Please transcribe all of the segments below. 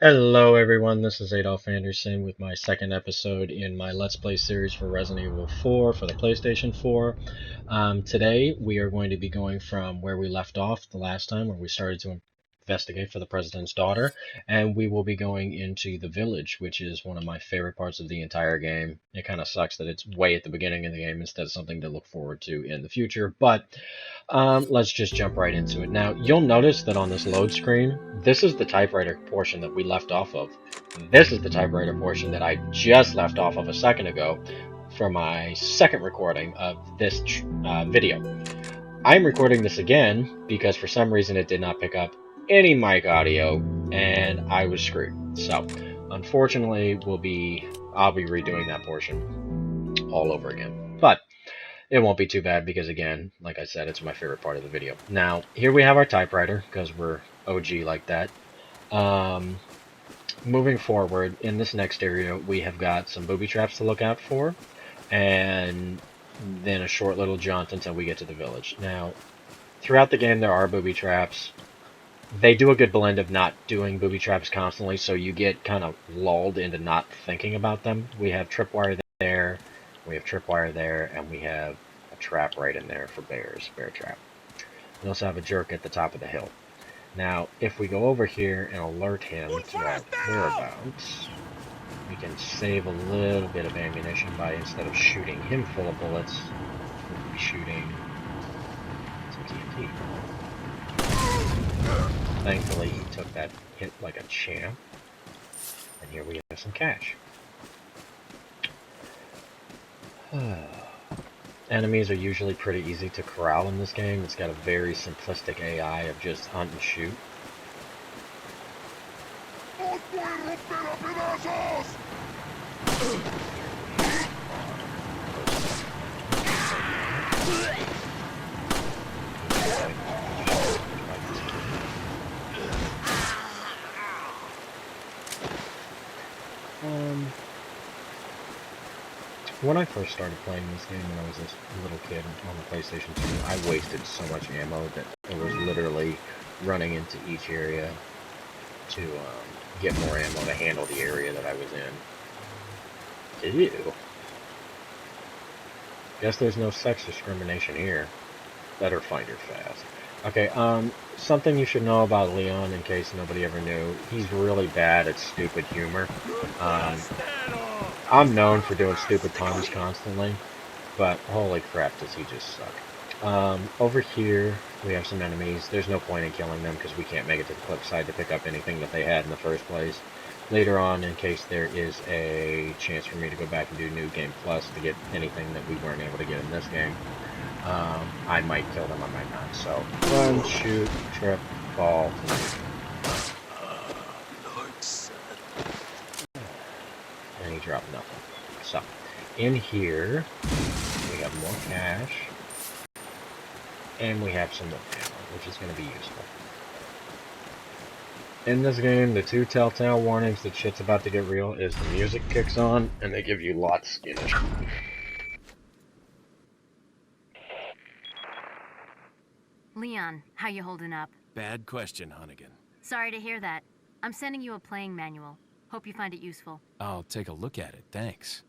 Hello everyone, this is Adolph Anderson with my second episode in my Let's Play series for Resident Evil 4 for the PlayStation 4. Today we are going to be going from where we left off the last time, where we started to investigate for the President's daughter, and we will be going into the village, which is one of my favorite parts of the entire game. It kind of sucks that it's way at the beginning of the game instead of something to look forward to in the future, but let's just jump right into it. Now, you'll notice that on this load screen, this is the typewriter portion that we left off of. This is the typewriter portion that I just left off of a second ago for my second recording of this video. I'm recording this again because for some reason it did not pick up any mic audio and I was screwed. So, unfortunately, I'll be redoing that portion all over again. But it won't be too bad because, again, like I said, it's my favorite part of the video. Now, here we have our typewriter because we're OG like that. Moving forward, in this next area, we have got some booby traps to look out for, and then a short little jaunt until we get to the village. Now, throughout the game, there are booby traps. They do a good blend of not doing booby traps constantly, so you get kind of lulled into not thinking about them. We have tripwire there, we have tripwire there, and we have a trap right in there for bear trap. We also have a jerk at the top of the hill. Now, if we go over here and alert him to our whereabouts, we can save a little bit of ammunition by, instead of shooting him full of bullets, we'll be shooting some TNT. Thankfully, he took that hit like a champ. And here we have some cash. Enemies are usually pretty easy to corral in this game. It's got a very simplistic AI of just hunt and shoot. When I first started playing this game when I was this little kid on the PlayStation 2, I wasted so much ammo that I was literally running into each area to get more ammo to handle the area that I was in. Ew. Guess there's no sex discrimination here. Better find her fast. Okay, something you should know about Leon in case nobody ever knew. He's really bad at stupid humor. I'm known for doing stupid puns constantly, but holy crap does he just suck. Over here, we have some enemies. There's no point in killing them because we can't make it to the cliff side to pick up anything that they had in the first place. Later on, in case there is a chance for me to go back and do New Game Plus to get anything that we weren't able to get in this game, I might kill them, I might not. So, run, shoot, trip, fall, and he dropped nothing. So, in here, we have more cash, and we have some more ammo, which is going to be useful. In this game, the two telltale warnings that shit's about to get real is the music kicks on, and they give you lots skinnish. Leon, how you holding up? Bad question, Hunnigan. Sorry to hear that. I'm sending you a playing manual. Hope you find it useful. I'll take a look at it, thanks.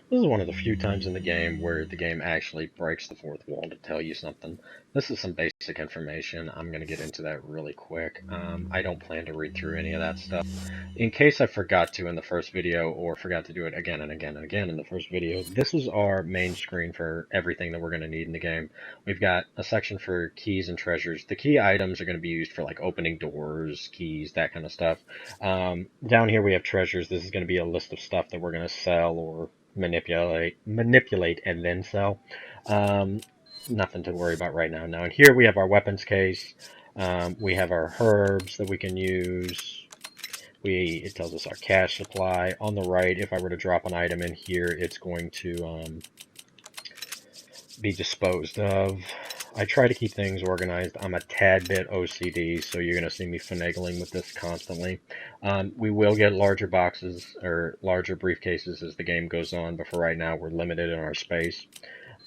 This is one of the few times in the game where the game actually breaks the fourth wall to tell you something. This is some basic information. I'm going to get into that really quick. I don't plan to read through any of that stuff. In case I forgot to in the first video, or forgot to do it again and again and again in the first video, this is our main screen for everything that we're going to need in the game. We've got a section for keys and treasures. The key items are going to be used for like opening doors, keys, that kind of stuff. Down here we have treasures. This is going to be a list of stuff that we're going to sell or manipulate and then sell. Nothing to worry about right now. Now in here we have our weapons case. We have our herbs that we can use. It tells us our cash supply. On the right, if I were to drop an item in here, it's going to be disposed of. I try to keep things organized. I'm a tad bit OCD, so you're going to see me finagling with this constantly. We will get larger boxes or larger briefcases as the game goes on, but for right now we're limited in our space.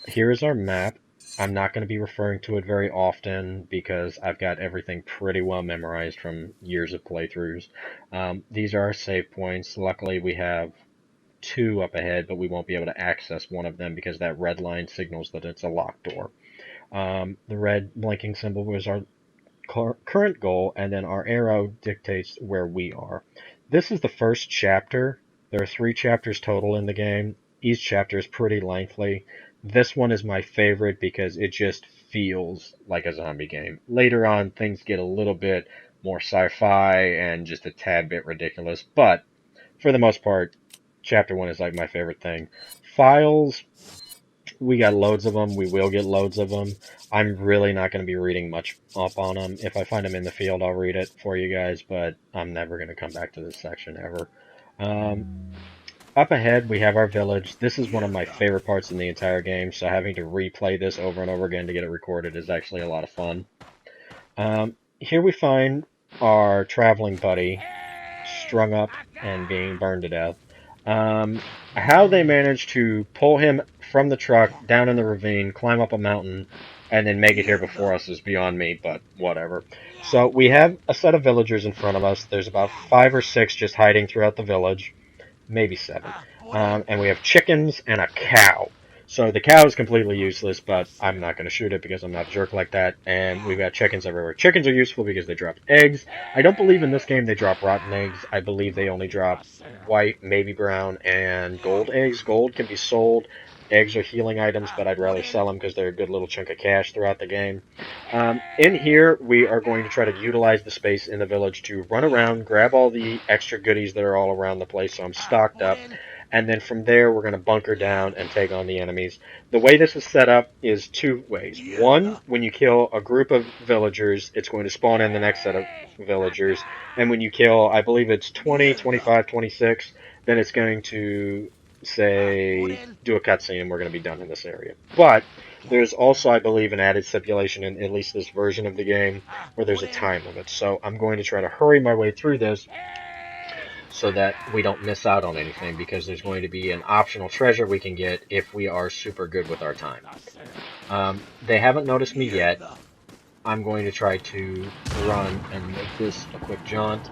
Here is our map. I'm not going to be referring to it very often because I've got everything pretty well memorized from years of playthroughs. These are our save points. Luckily, we have two up ahead, but we won't be able to access one of them because that red line signals that it's a locked door. The red blinking symbol was our current goal, and then our arrow dictates where we are. This is the first chapter. There are 3 chapters total in the game. Each chapter is pretty lengthy. This one is my favorite because it just feels like a zombie game. Later on, things get a little bit more sci-fi and just a tad bit ridiculous, but for the most part, chapter 1 is like my favorite thing. Files, we got loads of them. We will get loads of them. I'm really not going to be reading much up on them. If I find them in the field, I'll read it for you guys, but I'm never going to come back to this section ever. Up ahead, we have our village. This is one of my favorite parts in the entire game, so having to replay this over and over again to get it recorded is actually a lot of fun. Here we find our traveling buddy, strung up and being burned to death. How they managed to pull him from the truck down in the ravine, climb up a mountain, and then make it here before us is beyond me, but whatever. So we have a set of villagers in front of us. There's about 5 or 6 just hiding throughout the village, maybe 7. And we have chickens and a cow. So the cow is completely useless, but I'm not going to shoot it because I'm not a jerk like that. And we've got chickens everywhere. Chickens are useful because they drop eggs. I don't believe in this game they drop rotten eggs. I believe they only drop white, maybe brown, and gold eggs. Gold can be sold. Eggs are healing items, but I'd rather sell them because they're a good little chunk of cash throughout the game. In here, we are going to try to utilize the space in the village to run around, grab all the extra goodies that are all around the place, so I'm stocked up. And then from there, we're going to bunker down and take on the enemies. The way this is set up is 2 ways. One, when you kill a group of villagers, it's going to spawn in the next set of villagers. And when you kill, I believe it's 20, 25, 26, then it's going to, say, do a cutscene and we're going to be done in this area. But there's also, I believe, an added stipulation in at least this version of the game where there's a time limit. So I'm going to try to hurry my way through this so that we don't miss out on anything, because there's going to be an optional treasure we can get if we are super good with our time. They haven't noticed me yet. I'm going to try to run and make this a quick jaunt.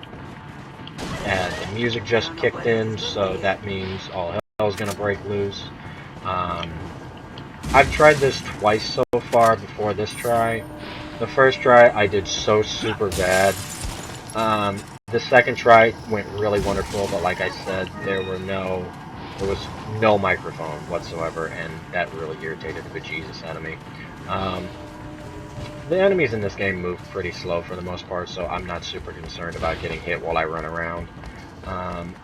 And the music just kicked in, so that means all hell's going to break loose. I've tried this twice so far before this try. The first try I did so super bad. The second try went really wonderful, but like I said, there was no microphone whatsoever, and that really irritated the bejesus out of me. The enemies in this game move pretty slow for the most part, so I'm not super concerned about getting hit while I run around.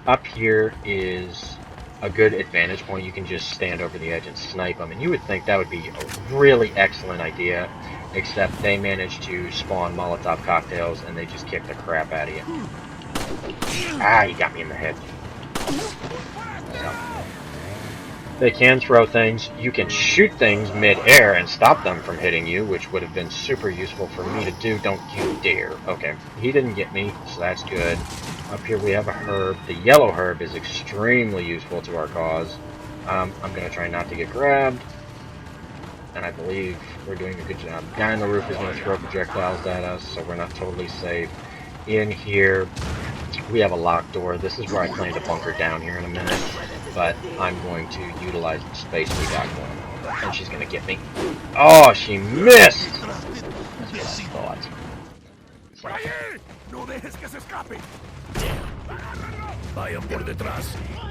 Up here is a good advantage point. You can just stand over the edge and snipe them, and you would think that would be a really excellent idea, except they managed to spawn Molotov cocktails and they just kick the crap out of you. Ah, you got me in the head. So, they can throw things. You can shoot things mid-air and stop them from hitting you, which would have been super useful for me to do. Don't you dare. Okay, he didn't get me, so that's good. Up here we have a herb. The yellow herb is extremely useful to our cause. I'm going to try not to get grabbed. And I believe we're doing a good job. The guy on the roof is going to throw projectiles at us, so we're not totally safe. In here, we have a locked door. This is where I plan to bunker down here in a minute, but I'm going to utilize the space we got going on. And she's going to get me. Oh, she missed! That's what I thought.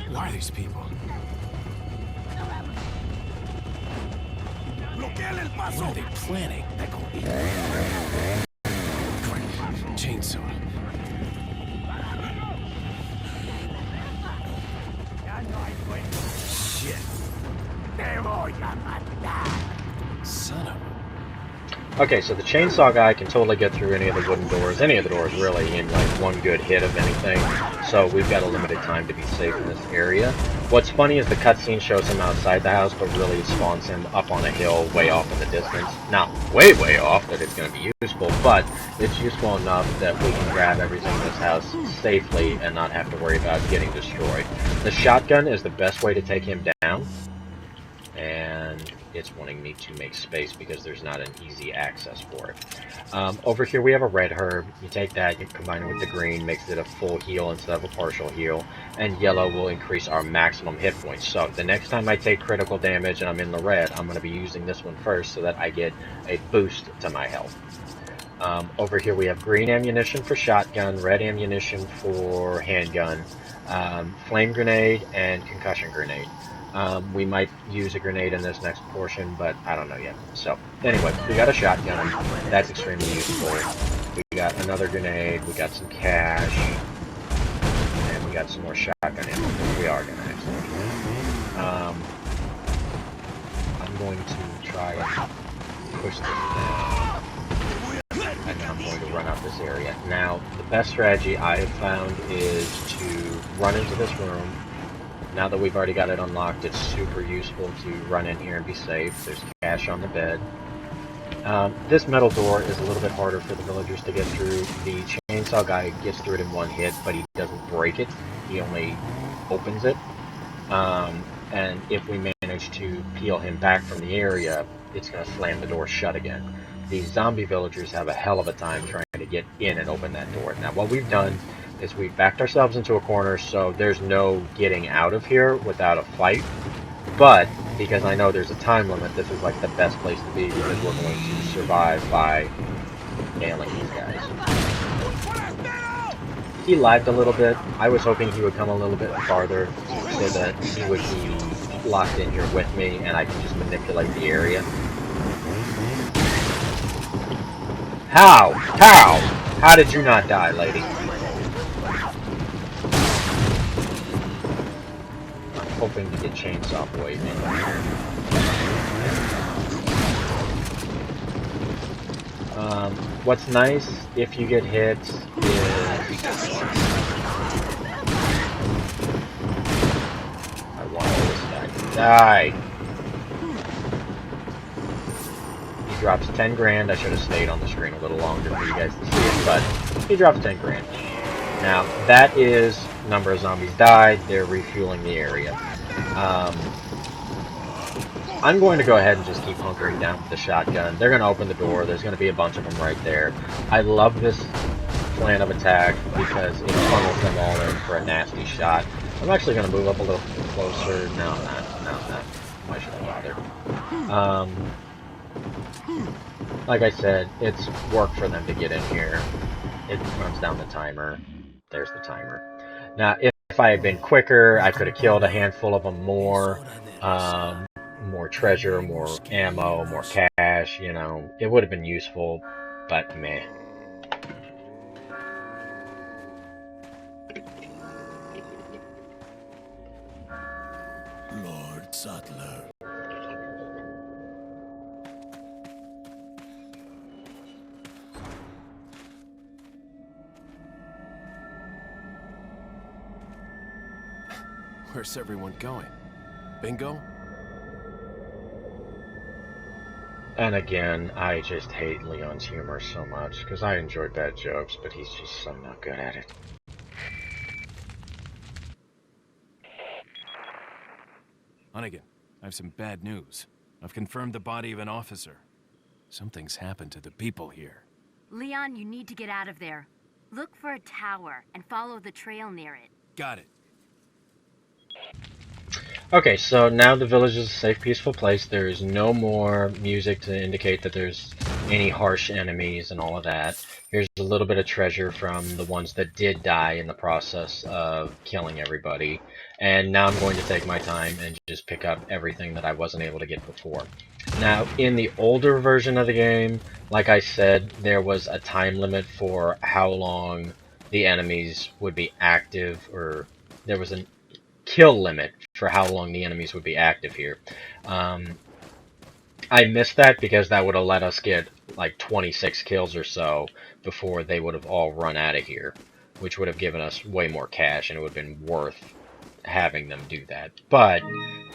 Who are these people? What are they planning? Chainsaw. Shit. Son of a... Okay, so the chainsaw guy can totally get through any of the wooden doors, any of the doors really, in like one good hit of anything. So we've got a limited time to be safe in this area. What's funny is the cutscene shows him outside the house, but really spawns him up on a hill way off in the distance. Not way, way off that it's going to be useful, but it's useful enough that we can grab everything in this house safely and not have to worry about getting destroyed. The shotgun is the best way to take him down. and it's wanting me to make space because there's not an easy access for it. Over here we have a red herb. You take that, you combine it with the green, makes it a full heal instead of a partial heal, and yellow will increase our maximum hit points. So the next time I take critical damage and I'm in the red, I'm going to be using this one first so that I get a boost to my health. Over here we have green ammunition for shotgun, red ammunition for handgun, flame grenade, and concussion grenade. We might use a grenade in this next portion, but I don't know yet. So, anyway, we got a shotgun. That's extremely useful. We got another grenade, we got some cash, and we got some more shotgun ammo. We are going to actually. I'm going to try and push this down. And I'm going to run out this area. Now, the best strategy I have found is to run into this room. Now that we've already got it unlocked, it's super useful to run in here and be safe. There's cash on the bed. This metal door is a little bit harder for the villagers to get through. The chainsaw guy gets through it in one hit, but he doesn't break it. He only opens it. And if we manage to peel him back from the area, it's going to slam the door shut again. These zombie villagers have a hell of a time trying to get in and open that door. Now, what we've done is we've backed ourselves into a corner, so there's no getting out of here without a fight. But, because I know there's a time limit, this is like the best place to be, because we're going to survive by nailing these guys. He lagged a little bit. I was hoping he would come a little bit farther so that he would be locked in here with me and I can just manipulate the area. How? How? How did you not die, lady? I'm hoping to get chainsaw boy in here. What's nice if you get hit is I want this guy to die. He drops 10 grand. I should have stayed on the screen a little longer for you guys to see it, but he drops 10 grand. Now, that is number of zombies died. They're refueling the area. I'm going to go ahead and just keep hunkering down with the shotgun. They're going to open the door. There's going to be a bunch of them right there. I love this plan of attack because it funnels them all in for a nasty shot. I'm actually going to move up a little closer. No. Why should I bother? Like I said, it's work for them to get in here. It runs down the timer. There's the timer. Now, if I had been quicker, I could have killed a handful of them more. More treasure, more ammo, more cash, you know. It would have been useful, but meh. Lord Sutler. Where's everyone going? Bingo? And again, I just hate Leon's humor so much, because I enjoy bad jokes, but he's just so not good at it. Hunnigan, I have some bad news. I've confirmed the body of an officer. Something's happened to the people here. Leon, you need to get out of there. Look for a tower and follow the trail near it. Got it. Okay, so now the village is a safe, peaceful place. There is no more music to indicate that there's any harsh enemies and all of that. Here's a little bit of treasure from the ones that did die in the process of killing everybody. And now I'm going to take my time and just pick up everything that I wasn't able to get before. Now, in the older version of the game, like I said, there was a time limit for how long the enemies would be active, or there was a kill limit for how long the enemies would be active here. I missed that because that would have let us get like 26 kills or so before they would have all run out of here, which would have given us way more cash and it would have been worth having them do that. But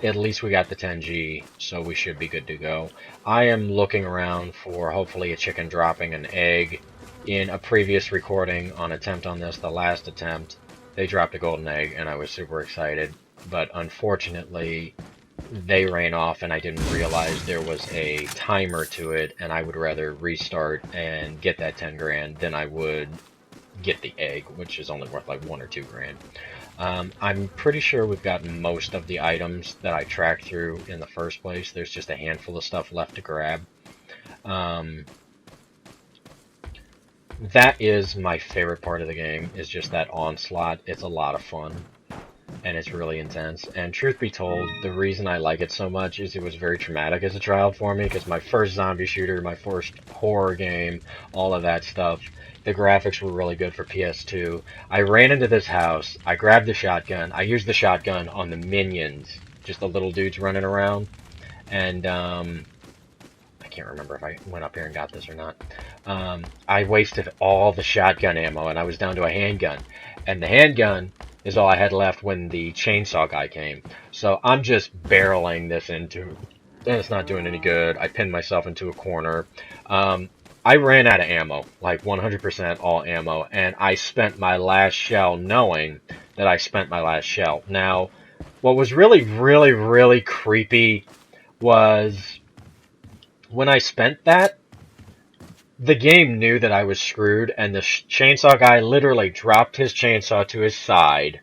at least we got the 10G, so we should be good to go. I am looking around for hopefully a chicken dropping an egg. In a previous recording on attempt on this, the last attempt, they dropped a golden egg and I was super excited, but unfortunately they ran off and I didn't realize there was a timer to it, and I would rather restart and get that 10 grand than I would get the egg, which is only worth like 1 or 2 grand. I'm pretty sure we've gotten most of the items that I tracked through in the first place. There's just a handful of stuff left to grab. That is my favorite part of the game, is just that onslaught. It's a lot of fun, and it's really intense. And truth be told, the reason I like it so much is it was very traumatic as a child for me, because my first zombie shooter, my first horror game, all of that stuff, the graphics were really good for PS2. I ran into this house, I grabbed the shotgun, I used the shotgun on the minions, just the little dudes running around, and I can't remember if I went up here and got this or not. I wasted all the shotgun ammo, and I was down to a handgun. And the handgun is all I had left when the chainsaw guy came. So I'm just barreling this into, and it's not doing any good. I pinned myself into a corner. I ran out of ammo, like 100% all ammo, and I spent my last shell knowing that I spent my last shell. Now, what was really, really, really creepy was when I spent that, the game knew that I was screwed, and the chainsaw guy literally dropped his chainsaw to his side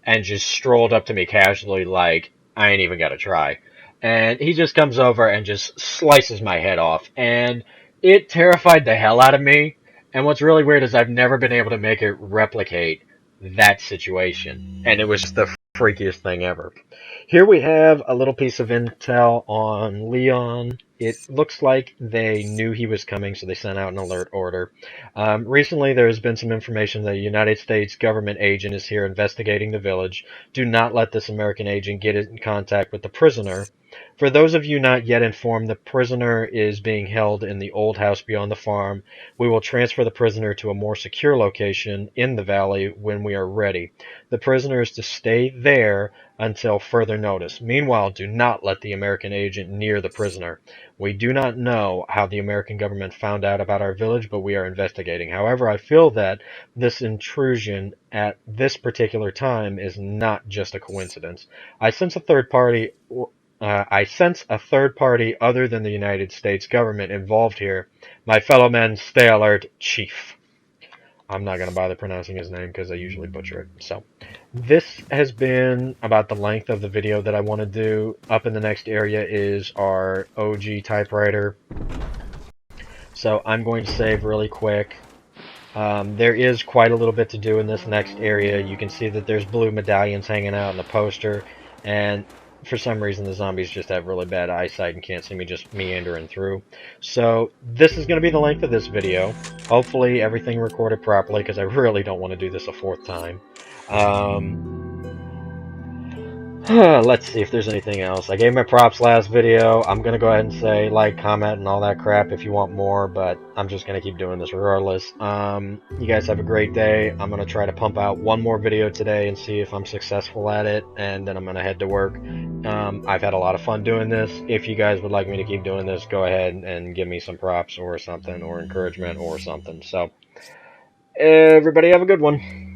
and just strolled up to me casually like, I ain't even got to try. And he just comes over and just slices my head off, and it terrified the hell out of me. And what's really weird is I've never been able to make it replicate that situation, and it was the freakiest thing ever. Here we have a little piece of intel on Leon. It looks like they knew he was coming, so they sent out an alert order. Recently, there has been some information that a United States government agent is here investigating the village. Do not let this American agent get in contact with the prisoner. For those of you not yet informed, the prisoner is being held in the old house beyond the farm. We will transfer the prisoner to a more secure location in the valley when we are ready. The prisoner is to stay there until further notice. Meanwhile, do not let the American agent near the prisoner. We do not know how the American government found out about our village, but we are investigating. However, I feel that this intrusion at this particular time is not just a coincidence. I sense a third party other than the United States government involved here. My fellow men, stay alert, Chief. I'm not going to bother pronouncing his name because I usually butcher it. So, this has been about the length of the video that I want to do. Up in the next area is our OG typewriter. So, I'm going to save really quick. There is quite a little bit to do in this next area. You can see that there's blue medallions hanging out in the poster, and for some reason the zombies just have really bad eyesight and can't see me just meandering through. So this is going to be the length of this video. Hopefully everything recorded properly, because I really don't want to do this a fourth time. Let's see if there's anything else. I gave my props last video. I'm going to go ahead and say like, comment, and all that crap if you want more, but I'm just going to keep doing this regardless. You guys have a great day. I'm going to try to pump out one more video today and see if I'm successful at it, and then I'm going to head to work. I've had a lot of fun doing this. If you guys would like me to keep doing this, go ahead and give me some props or something, or encouragement or something. So, everybody have a good one.